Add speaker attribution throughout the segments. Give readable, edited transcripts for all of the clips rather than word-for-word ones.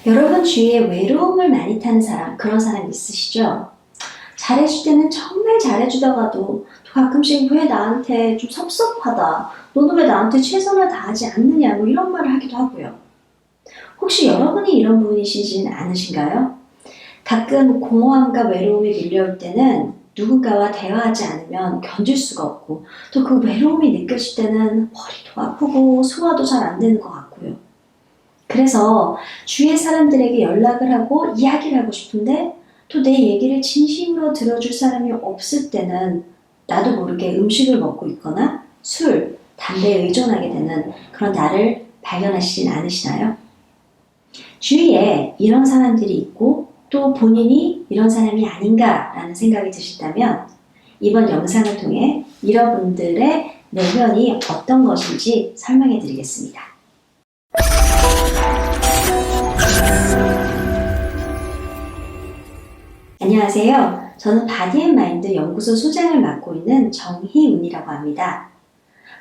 Speaker 1: 여러분 주위에 외로움을 많이 타는 사람, 그런 사람 있으시죠? 잘해줄 때는 정말 잘해주다가도 또 가끔씩 왜 나한테 좀 섭섭하다, 너는 왜 나한테 최선을 다하지 않느냐, 뭐 이런 말을 하기도 하고요. 혹시 여러분이 이런 분이시진 않으신가요? 가끔 공허함과 외로움이 밀려올 때는 누군가와 대화하지 않으면 견딜 수가 없고, 또 그 외로움이 느껴질 때는 머리도 아프고 소화도 잘 안 되는 것 같고요. 그래서 주위의 사람들에게 연락을 하고 이야기를 하고 싶은데 또 내 얘기를 진심으로 들어줄 사람이 없을 때는 나도 모르게 음식을 먹고 있거나 술, 담배에 의존하게 되는 그런 나를 발견하시진 않으시나요? 주위에 이런 사람들이 있고 또 본인이 이런 사람이 아닌가라는 생각이 드신다면 이번 영상을 통해 여러분들의 내면이 어떤 것인지 설명해 드리겠습니다. 안녕하세요. 저는 바디앤마인드 연구소 소장을 맡고 있는 정희운이라고 합니다.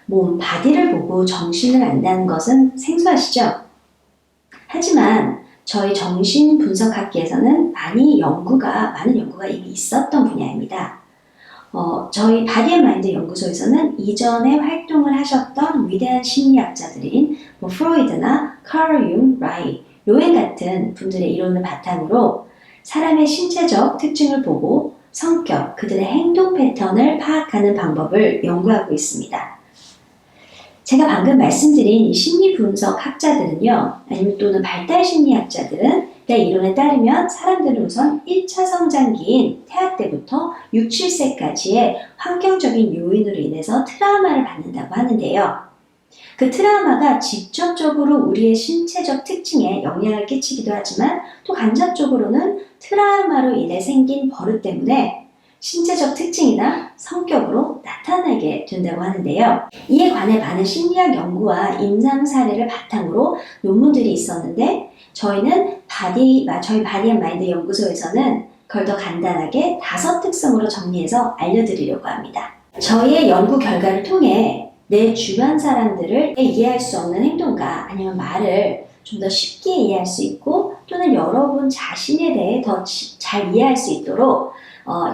Speaker 1: 몸, 바디를 보고 정신을 안다는 것은 생소하시죠? 하지만 저희 정신분석학계에서는 많은 연구가 이미 있었던 분야입니다. 저희 바디앤마인드 연구소에서는 이전에 활동을 하셨던 위대한 심리학자들인 프로이드나 카를 융, 라이, 로엔 같은 분들의 이론을 바탕으로 사람의 신체적 특징을 보고 성격, 그들의 행동 패턴을 파악하는 방법을 연구하고 있습니다. 제가 방금 말씀드린 이 심리분석 학자들은요, 아니면 또는 발달심리학자들은 내 이론에 따르면 사람들은 우선 1차 성장기인 태아 때부터 6, 7세까지의 환경적인 요인으로 인해서 트라우마를 받는다고 하는데요. 그 트라우마가 직접적으로 우리의 신체적 특징에 영향을 끼치기도 하지만 또 간접적으로는 트라우마로 인해 생긴 버릇 때문에 신체적 특징이나 성격으로 나타나게 된다고 하는데요. 이에 관해 많은 심리학 연구와 임상 사례를 바탕으로 논문들이 있었는데 저희 바디앤마인드 연구소에서는 그걸 더 간단하게 5 특성으로 정리해서 알려드리려고 합니다. 저희의 연구 결과를 통해 내 주변 사람들을 이해할 수 없는 행동과 아니면 말을 좀 더 쉽게 이해할 수 있고 또는 여러분 자신에 대해 더 잘 이해할 수 있도록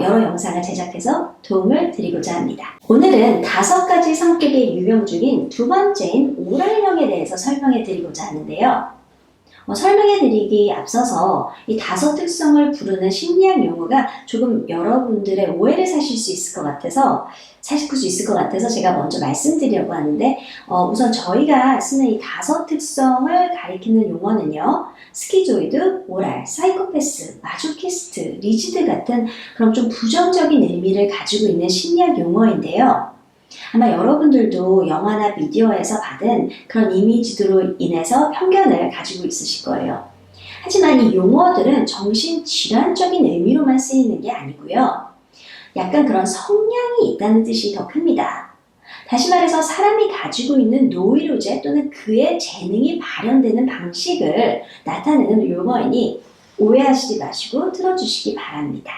Speaker 1: 여러 영상을 제작해서 도움을 드리고자 합니다. 오늘은 5가지 성격의 유형 중인 2번째인 오랄형에 대해서 설명해 드리고자 하는데요. 설명해 드리기 앞서서 이 5 특성을 부르는 심리학 용어가 조금 여러분들의 오해를 사실 수 있을 것 같아서 제가 먼저 말씀드리려고 하는데 우선 저희가 쓰는 이 5 특성을 가리키는 용어는요. 스키조이드, 오랄, 사이코패스, 마조키스트, 리지드 같은 그런 좀 부정적인 의미를 가지고 있는 심리학 용어인데요. 아마 여러분들도 영화나 미디어에서 받은 그런 이미지로 인해서 편견을 가지고 있으실 거예요. 하지만 이 용어들은 정신질환적인 의미로만 쓰이는 게 아니고요. 약간 그런 성향이 있다는 뜻이 더 큽니다. 다시 말해서 사람이 가지고 있는 노이로제 또는 그의 재능이 발현되는 방식을 나타내는 용어이니 오해하시지 마시고 들어주시기 바랍니다.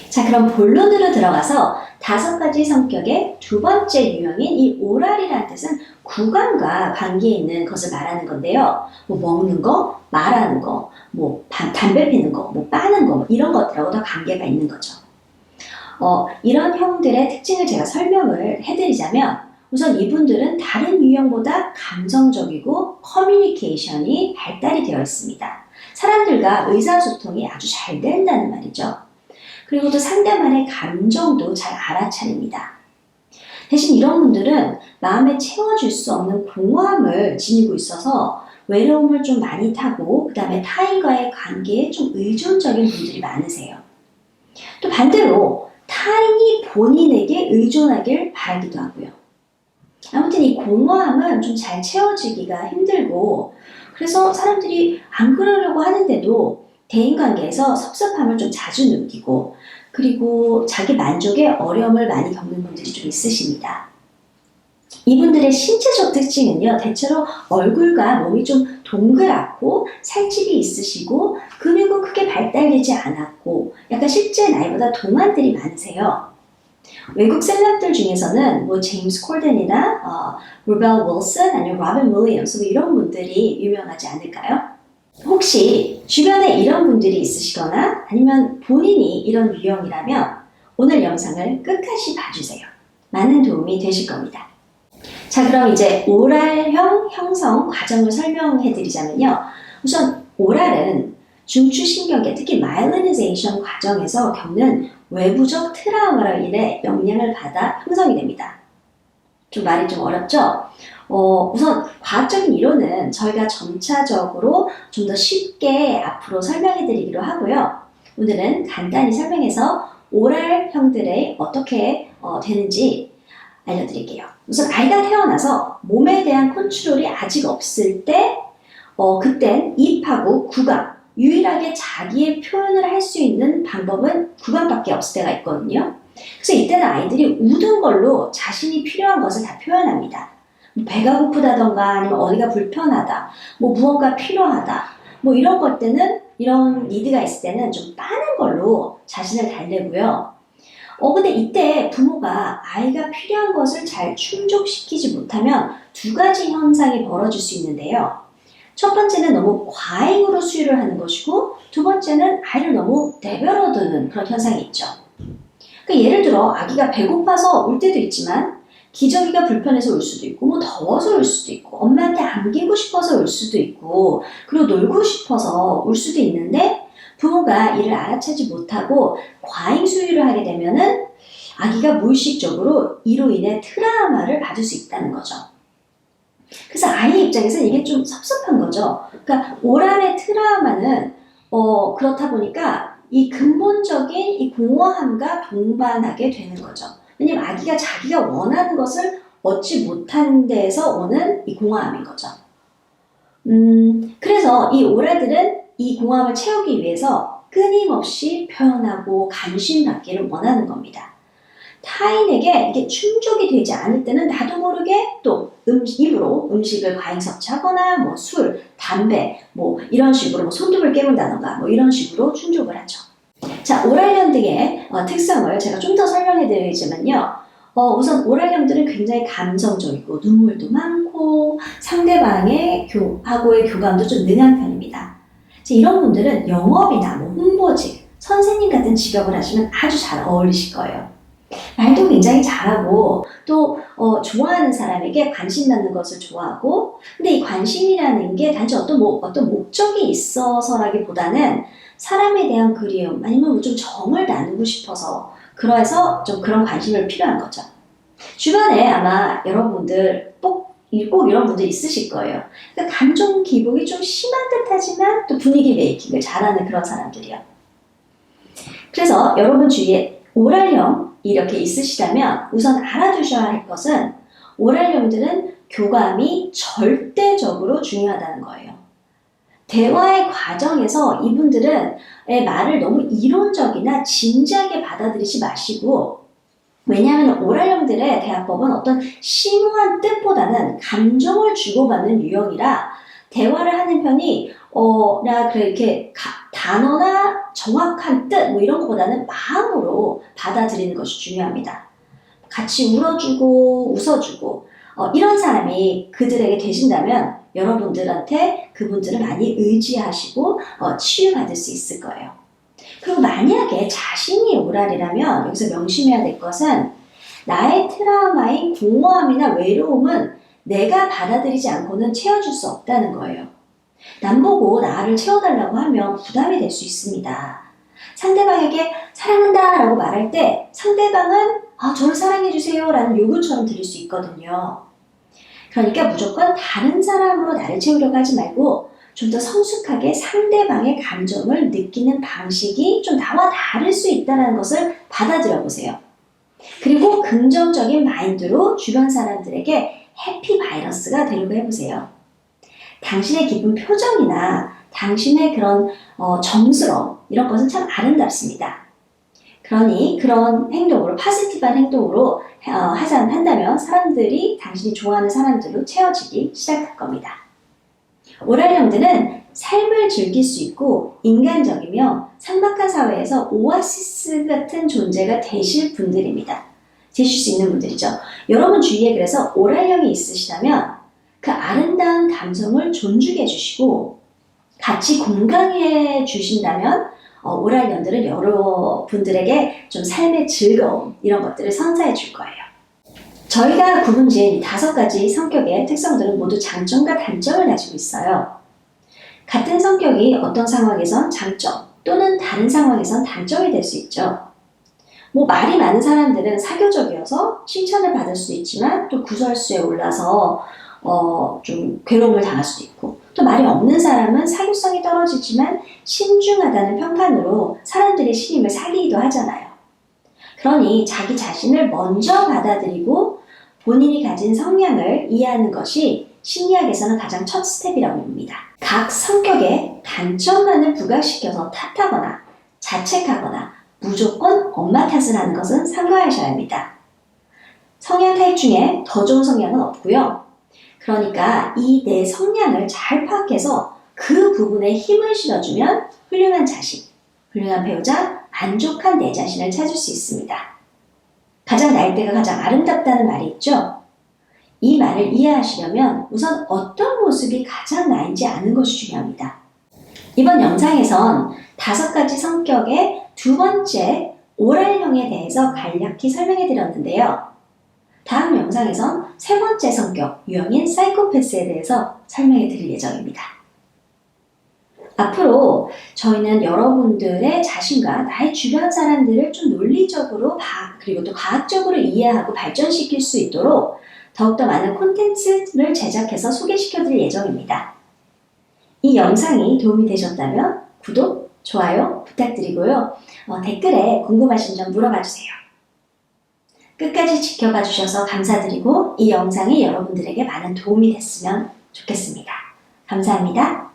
Speaker 1: 자, 그럼 본론으로 들어가서 5가지 성격의 2번째 유형인 이 오랄이라는 뜻은 구강과 관계에 있는 것을 말하는 건데요. 먹는 거, 말하는 거, 담배 피는 거, 빠는 거 이런 것들하고 더 관계가 있는 거죠. 이런 형들의 특징을 제가 설명을 해드리자면 우선 이분들은 다른 유형보다 감정적이고 커뮤니케이션이 발달이 되어 있습니다. 사람들과 의사소통이 아주 잘 된다는 말이죠. 그리고 또 상대방의 감정도 잘 알아차립니다. 대신 이런 분들은 마음에 채워줄 수 없는 공허함을 지니고 있어서 외로움을 좀 많이 타고 그 다음에 타인과의 관계에 좀 의존적인 분들이 많으세요. 또 반대로 타인이 본인에게 의존하길 바라기도 하고요. 아무튼 이 공허함은 좀 잘 채워지기가 힘들고 그래서 사람들이 안 그러려고 하는데도 대인관계에서 섭섭함을 좀 자주 느끼고 그리고 자기 만족에 어려움을 많이 겪는 분들이 좀 있으십니다. 이분들의 신체적 특징은요, 대체로 얼굴과 몸이 좀 동그랗고 살집이 있으시고 근육은 크게 발달되지 않았고 약간 실제 나이보다 동안들이 많으세요. 외국 셀럽들 중에서는 제임스 콜든이나 루벨 윌슨 아니면 로빈 윌리엄스 이런 분들이 유명하지 않을까요? 혹시 주변에 이런 분들이 있으시거나 아니면 본인이 이런 유형이라면 오늘 영상을 끝까지 봐주세요. 많은 도움이 되실 겁니다. 자, 그럼 이제 오랄형 형성 과정을 설명해 드리자면요. 우선 오랄은 중추신경계, 특히 마일리니제이션 과정에서 겪는 외부적 트라우마로 인해 영향을 받아 형성이 됩니다. 좀 말이 좀 어렵죠? 우선 과학적인 이론은 저희가 점차적으로 좀 더 쉽게 앞으로 설명해 드리기로 하고요. 오늘은 간단히 설명해서 오랄형들의 어떻게 되는지 알려드릴게요. 우선 아이가 태어나서 몸에 대한 컨트롤이 아직 없을 때 그땐 입하고 구강, 유일하게 자기의 표현을 할 수 있는 방법은 구강밖에 없을 때가 있거든요. 그래서 이때는 아이들이 웃은 걸로 자신이 필요한 것을 다 표현합니다. 배가 고프다던가 아니면 어디가 불편하다, 무언가 필요하다, 이런 것 때는 이런 니드가 있을 때는 좀 빠는 걸로 자신을 달래고요. 근데 이때 부모가 아이가 필요한 것을 잘 충족시키지 못하면 두 가지 현상이 벌어질 수 있는데요. 첫 번째는 너무 과잉으로 수유를 하는 것이고 두 번째는 아이를 너무 내버려두는 그런 현상이 있죠. 그러니까 예를 들어 아기가 배고파서 울 때도 있지만 기저귀가 불편해서 울 수도 있고 더워서 울 수도 있고 엄마한테 안기고 싶어서 울 수도 있고 그리고 놀고 싶어서 울 수도 있는데 부모가 이를 알아채지 못하고 과잉 수유를 하게 되면은 아기가 무의식적으로 이로 인해 트라우마를 받을 수 있다는 거죠. 그래서 아이 입장에서는 이게 좀 섭섭한 거죠. 그러니까 오랄의 트라우마는 그렇다 보니까 이 근본적인 이 공허함과 동반하게 되는 거죠. 왜냐면 아기가 자기가 원하는 것을 얻지 못한 데에서 오는 이 공허함인 거죠. 그래서 이 오랄들은 이 공허함을 채우기 위해서 끊임없이 표현하고 관심받기를 원하는 겁니다. 타인에게 이게 충족이 되지 않을 때는 나도 모르게 또 입으로 음식을 과잉 섭취하거나 술, 담배 이런 식으로 손톱을 깨문다던가 이런 식으로 충족을 하죠. 자, 오랄형 등의 특성을 제가 좀 더 설명해 드리자면요. 우선 오랄형들은 굉장히 감성적이고 눈물도 많고 상대방의 하고의 교감도 좀 능한 편입니다. 이런 분들은 영업이나 홍보직, 선생님 같은 직업을 하시면 아주 잘 어울리실 거예요. 말도 굉장히 잘하고 또 좋아하는 사람에게 관심 갖는 것을 좋아하고 근데 이 관심이라는 게 단지 어떤 목적이 있어서라기보다는 사람에 대한 그리움 아니면 좀 정을 나누고 싶어서 그래서 좀 그런 관심을 필요한 거죠. 주변에 아마 여러분들 꼭 이런 분들 있으실 거예요. 그러니까 감정 기복이 좀 심한 듯하지만 또 분위기 메이킹을 잘하는 그런 사람들이요. 그래서 여러분 주위에 오랄형 이렇게 있으시다면 우선 알아두셔야 할 것은 오랄형들은 교감이 절대적으로 중요하다는 거예요. 대화의 과정에서 이분들은 말을 너무 이론적이나 진지하게 받아들이지 마시고 왜냐하면 오랄형들의 대화법은 어떤 심오한 뜻보다는 감정을 주고받는 유형이라 대화를 하는 편이 이렇게 단어나 정확한 뜻 이런 것보다는 마음으로 받아들이는 것이 중요합니다. 같이 울어주고 웃어주고 이런 사람이 그들에게 되신다면 여러분들한테 그분들을 많이 의지하시고 치유받을 수 있을 거예요. 그리고 만약에 자신이 오랄이라면 여기서 명심해야 될 것은 나의 트라우마인 공허함이나 외로움은 내가 받아들이지 않고는 채워줄 수 없다는 거예요. 남 보고 나를 채워달라고 하면 부담이 될 수 있습니다. 상대방에게 사랑한다 라고 말할 때 상대방은 저를 사랑해주세요 라는 요구처럼 들릴 수 있거든요. 그러니까 무조건 다른 사람으로 나를 채우려고 하지 말고 좀 더 성숙하게 상대방의 감정을 느끼는 방식이 좀 나와 다를 수 있다는 것을 받아들여 보세요. 그리고 긍정적인 마인드로 주변 사람들에게 해피 바이러스가 되려고 해보세요. 당신의 기쁜 표정이나 당신의 그런 정스러움 이런 것은 참 아름답습니다. 그러니 그런 행동으로 파지티브한 행동으로 한다면 사람들이 당신이 좋아하는 사람들로 채워지기 시작할 겁니다. 오랄형들은 삶을 즐길 수 있고 인간적이며 삭막한 사회에서 오아시스 같은 존재가 되실 분들입니다. 되실 수 있는 분들이죠. 여러분 주위에 그래서 오랄형이 있으시다면 그 아름다운 감성을 존중해 주시고 같이 공감해 주신다면 오랄 연들은 여러분들에게 좀 삶의 즐거움 이런 것들을 선사해 줄 거예요. 저희가 구분지은 5가지 성격의 특성들은 모두 장점과 단점을 가지고 있어요. 같은 성격이 어떤 상황에선 장점 또는 다른 상황에선 단점이 될 수 있죠. 말이 많은 사람들은 사교적이어서 칭찬을 받을 수 있지만 또 구설수에 올라서 좀 괴로움을 당할 수도 있고, 또 말이 없는 사람은 사교성이 떨어지지만 신중하다는 평판으로 사람들의 신임을 사기도 하잖아요. 그러니 자기 자신을 먼저 받아들이고 본인이 가진 성향을 이해하는 것이 심리학에서는 가장 첫 스텝이라고 봅니다. 각 성격의 단점만을 부각시켜서 탓하거나 자책하거나 무조건 엄마 탓을 하는 것은 삼가하셔야 합니다. 성향 타입 중에 더 좋은 성향은 없고요. 그러니까 이 내 성향을 잘 파악해서 그 부분에 힘을 실어주면 훌륭한 자식, 훌륭한 배우자, 만족한 내 자신을 찾을 수 있습니다. 가장 나을 때가 가장 아름답다는 말이 있죠? 이 말을 이해하시려면 우선 어떤 모습이 가장 나인지 아는 것이 중요합니다. 이번 영상에선 5가지 성격의 2번째 오랄형에 대해서 간략히 설명해 드렸는데요. 다음 영상에선 3번째 성격, 유형인 사이코패스에 대해서 설명해 드릴 예정입니다. 앞으로 저희는 여러분들의 자신과 나의 주변 사람들을 좀 논리적으로 그리고 또 과학적으로 이해하고 발전시킬 수 있도록 더욱더 많은 콘텐츠를 제작해서 소개시켜 드릴 예정입니다. 이 영상이 도움이 되셨다면 구독, 좋아요 부탁드리고요. 댓글에 궁금하신 점 물어봐 주세요. 끝까지 지켜봐 주셔서 감사드리고 이 영상이 여러분들에게 많은 도움이 됐으면 좋겠습니다. 감사합니다.